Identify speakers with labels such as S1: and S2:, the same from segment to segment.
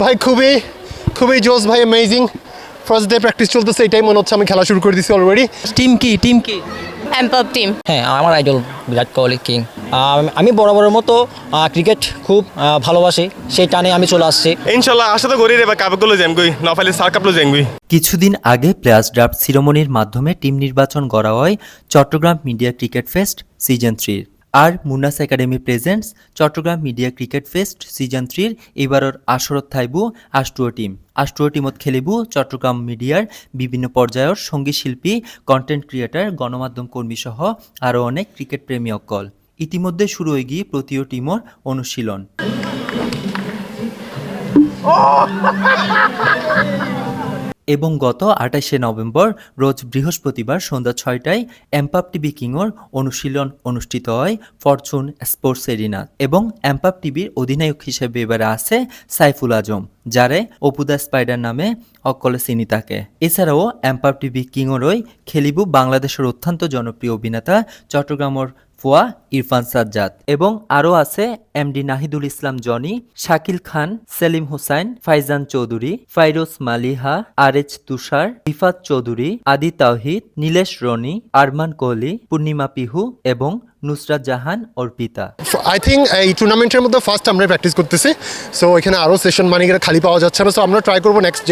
S1: ভাই খুবই খুবই জোস ভাই, অ্যামেজিং। ফার্স্ট ডে প্র্যাকটিস চলতেছে, এটাই মনে হচ্ছে আমি খেলা শুরু করে দিছি অলরেডি।
S2: টিম কি
S3: এমপাপ টিম।
S2: হ্যাঁ, আমার আইডল বিরাট কোহলি কিং। আমি বরাবরের মতো ক্রিকেট খুব ভালোবাসি, সেই টানে আমি চলে আসছি।
S4: ইনশাল্লাহ আশা তো করি রে বা কাপগুলো জেমগুই নফালি সার কাপলো জেমগুই।
S5: কিছুদিন আগে প্লেয়ার্স ড্রাফট সিরিমনির মাধ্যমে টিম নির্বাচন করা হয় Chattogram media cricket fest season 3 আর Munnas academy presents Chattogram media cricket fest season 3 এবারের আসরত থাইবু আষ্টুয় টিমত খেলিবু চট্টগ্রাম মিডিয়ার বিভিন্ন পর্যায়ের সঙ্গীত শিল্পী, কন্টেন্ট ক্রিয়েটার, গণমাধ্যম কর্মী সহ আরও অনেক ক্রিকেট প্রেমী অকল। ইতিমধ্যে শুরু হয়ে গিয়ে প্রতিও টিমর অনুশীলন। এবং গত 28শে নভেম্বর রোজ বৃহস্পতিবার সন্ধ্যা 6টায় এমপাপ টিভি কিংয়ের অনুশীলন অনুষ্ঠিত হয় ফরচুন স্পোর্টস এরিনা। এবং এমপাপ টিভির অধিনায়ক হিসেবে এবারে আছে সাইফুল আজম, যারে অপু দ্য স্পাইডার নামে অকলে চিনি থাকে। এছাড়াও এমপাপ টিভি কিংয়েরই খেলিবু বাংলাদেশের অত্যন্ত জনপ্রিয় অভিনেতা চট্টগ্রামের ফুয়া ইরফান সাজ্জাদ। এবং আরও আছে এমডি নাহিদুল ইসলাম জনি, শাকিল খান, সেলিম হোসাইন, ফাইজান চৌধুরী, ফাইরোজ মালিহা, আরেজ তুষার, রিফাত চৌধুরী, আদি তাওহিদ, নীলেশ রনি, আরমান কোহলি, পূর্ণিমা পিহু এবং নুসরাত জাহান অর্পিতা।
S1: আই থিঙ্ক এই টুর্নামেন্টের মধ্যে ফার্স্ট আমরা প্র্যাকটিস করতেছি, সো এখানে আরও সেশন মানে খালি পাওয়া যাচ্ছে না, সো আমরা ট্রাই করবো নেক্সট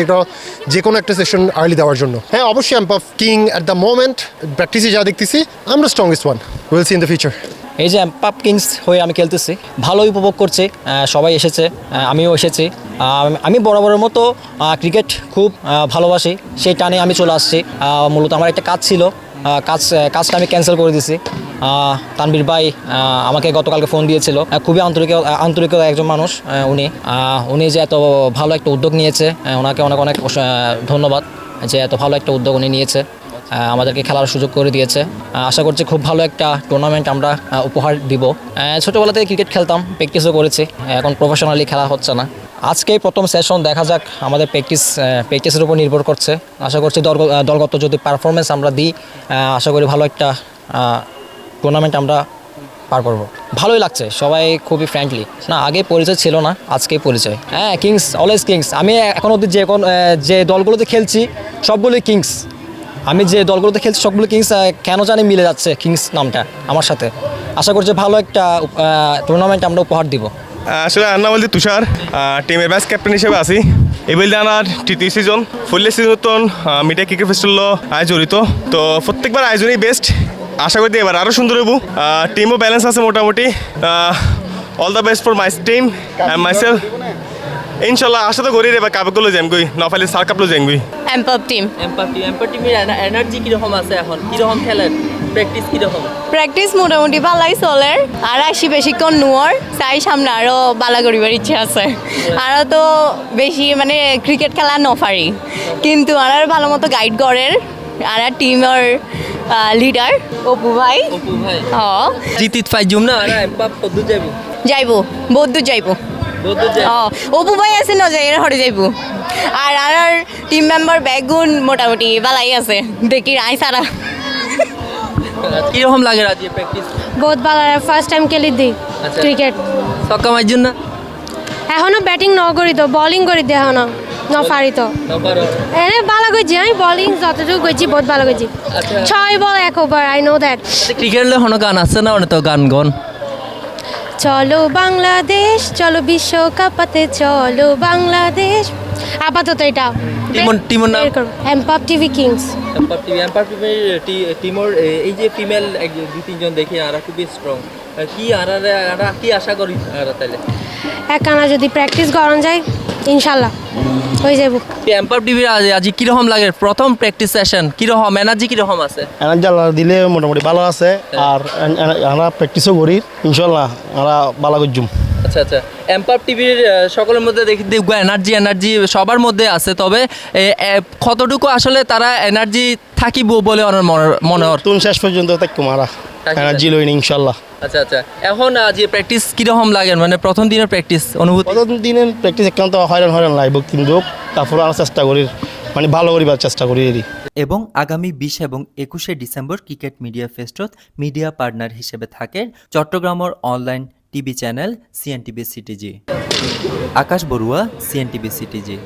S1: যে কোনো একটা সেশন আর্লি দেওয়ার জন্য। হ্যাঁ অবশ্যই এমপাপ কিং অ্যাট দ্য মোমেন্ট প্র্যাকটিসে যা দেখতেছি আমরা strongest one, will see in the future.
S2: এই যে এমপাপ কিংস হয়ে আমি খেলতেছি, ভালোই উপভোগ করছে, সবাই এসেছে, আমিও এসেছি। আমি বরাবরের মতো ক্রিকেট খুব ভালোবাসি, সেই টানে আমি চলে আসছি। মূলত আমার একটা কাজ ছিল, কাজটা আমি ক্যান্সেল করে দিয়েছি। তানবীর ভাই আমাকে গতকালকে ফোন দিয়েছিল, খুবই আন্তরিক একজন মানুষ উনি যে এত ভালো একটা উদ্যোগ নিয়েছে, ওনাকে অনেক অনেক ধন্যবাদ যে এত ভালো একটা উদ্যোগ উনি নিয়েছে, আমাদেরকে খেলার সুযোগ করে দিয়েছে। আশা করছি খুব ভালো একটা টুর্নামেন্ট আমরা উপহার দিব। ছোটোবেলা থেকে ক্রিকেট খেলতাম, প্র্যাকটিসও করেছি, এখন প্রফেশনালি খেলা হচ্ছে না। আজকেই প্রথম সেশন, দেখা যাক আমাদের প্র্যাকটিসের উপর নির্ভর করছে। আশা করছি দলগত যদি পারফরমেন্স আমরা দিই, আশা করি ভালো একটা টুর্নামেন্ট আমরা পার করবো। ভালোই লাগছে, সবাই খুবই ফ্রেন্ডলি। না, আগে পরিচয় ছিল না, আজকেই পরিচয়। হ্যাঁ, কিংস, অলওয়েজ কিংস। আমি এখন অবধি যে দলগুলোতে খেলছি সবগুলোই কিংস। আমি যে দলগুলোতে খেলছি সবগুলো কিংস, কেন জানি মিলে যাচ্ছে কিংস নামটা আমার সাথে। আশা করছি ভালো একটা টুর্নামেন্ট আমরা উপহার দিব।
S4: আসলে আর নাম বলতে তুষার, টিমের ভাইস ক্যাপ্টেন হিসেবে আছি। এই বলতে আমার তৃতীয় season, fully season media cricket festival আয় জড়িত। তো প্রত্যেকবার আয়োজনই বেস্ট, আশা করি এবার আরও সুন্দর হবো। টিমও ব্যালেন্স আছে মোটামুটি। All the best for my team and myself. ইনশাল্লাহ আশা তো করি রে বা কাপগুলো জেমগুই নফালি সার কাপলো জেমগুই।
S3: এমপাপ
S2: টিমের এনার্জি কিরকম আছে এখন, কিরকম খেলেন, প্র্যাকটিস কিরকম?
S3: প্র্যাকটিস মোটামুটি ভালোই চলে, আর আসি বেশিক্ষণ নোয়ার চাই, সামনে আরও বালা করিবার ইচ্ছে আছে। আরও তো বেশি মানে ক্রিকেট খেলা নফারি, কিন্তু আর ভালো মতো গাইড করের আর টিমের লিডার অপু ভাই।
S2: জিতিত পাইজুম না, এমপাপ কদ্দুর
S3: যাইব, বহুত দূর যাইব। অপু ভাই আছে না, যাই হরে যাইব। আর টিম মেম্বার ব্যাগুন মোটামুটি বালাই আছে, দেখি আই সারা।
S2: কিরকম লাগে রাজি প্র্যাকটিস?
S6: বহুত ভালো, ফার্স্ট টাইম খেলি দি ক্রিকেট।
S2: ছক্কা মারজুন না?
S6: এখনো ব্যাটিং ন করি তো, বোলিং করি দি এখনো ন পারি তো। এনে ভালো করছি, আমি বোলিং যতটুকু করছি বহুত ভালো করছি। 6 বল 1 ওভার, আই নো দ্যাট।
S2: ক্রিকেটে হনো গান আছে না, তো গান
S6: চলো বাংলাদেশ, চলো বিশ্বকাপাতে, চলো বাংলাদেশ। আপাতত এটা
S2: টিমর নাম
S6: এমপাপ টিভি কিংস।
S2: এমপাপ টিমর এই যে ফিমেল 2-3 দেখি, আর খুবই স্ট্রং। কি আশা করি তাহলে
S6: একখানা যদি প্র্যাকটিস করান যায় ইনশাল্লাহ হয়ে যাব।
S2: এমপাপ টিভির আজ কিরকম লাগে প্রথম প্র্যাকটিস সেশন, কিরকম এনার্জি কিরকম আছে?
S7: এনার্জি আল্লাহ দিলে মোটামুটি ভালো আছে, আর আমরা প্র্যাকটিসও করি, ইনশাল্লাহ আমরা ভালো করছুম।
S2: আচ্ছা, এমপাপ টিভির সকলের মধ্যে দেখব এনার্জি সবার মধ্যে আছে, তবে কতটুকু আসলে তারা এনার্জি থাকিব বলে মনে হয়
S7: তুন শেষ পর্যন্ত থাকবো মারা এনার্জি লইনি ইনশাল্লাহ।
S2: আচ্ছা, এখন যে প্র্যাকটিস কিরকম লাগে, মানে প্রথম দিনের প্র্যাকটিস অনুভূতি?
S7: প্রথম দিনের প্র্যাকটিস একান্ত হয়রান লাগবে, কিন্তু তারপর আমরা চেষ্টা করি, মানে ভালো করিবার চেষ্টা করি।
S5: এবং আগামী 20 এবং 21শে ডিসেম্বর ক্রিকেট মিডিয়া ফেস্টত মিডিয়া পার্টনার হিসেবে থাকে চট্টগ্রামের online TV channel CNTV CTG. Akash Barua, CNTV CTG.